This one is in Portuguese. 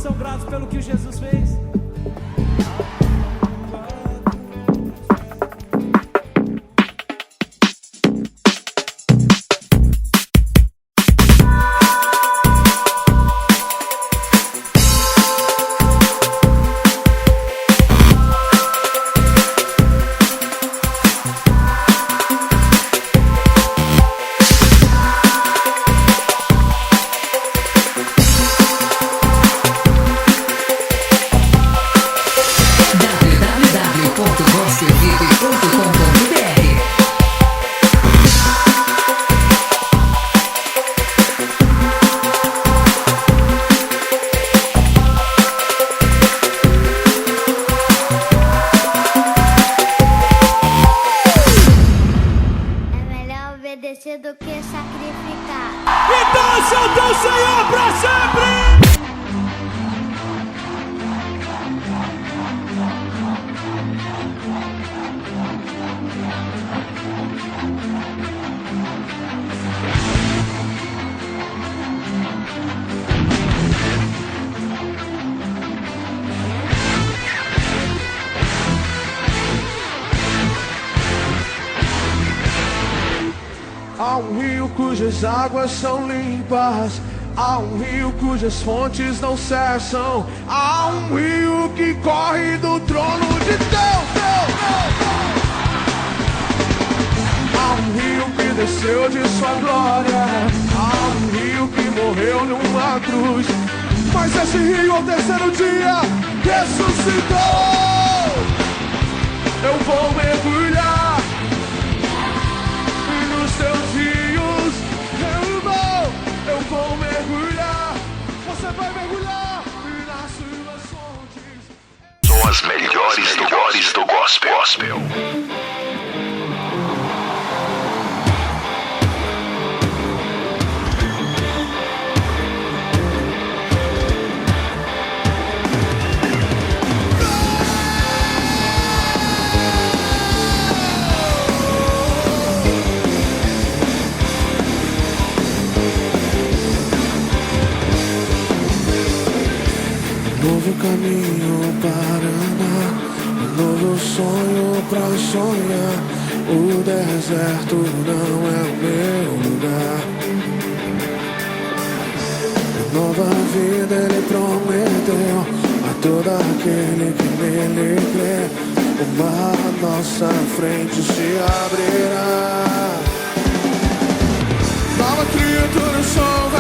Quantos são gratos pelo que o Jesus fez? Do que sacrificar. Então exalta o Senhor pra sempre! Há um rio cujas águas são limpas, há um rio cujas fontes não cessam, há um rio que corre do trono de Deus. Há um rio que desceu de sua glória, há um rio que morreu numa cruz, mas esse rio ao terceiro dia ressuscitou. Eu vou mergulhar nos teus rios, eu vou mergulhar, você vai mergulhar nas suas fontes. São as melhores do gospel. Novo caminho para andar, um novo sonho pra sonhar. O deserto não é o meu lugar. Nova vida ele prometeu a todo aquele que nele crê. O mar à nossa frente se abrirá. Nova criatura só vai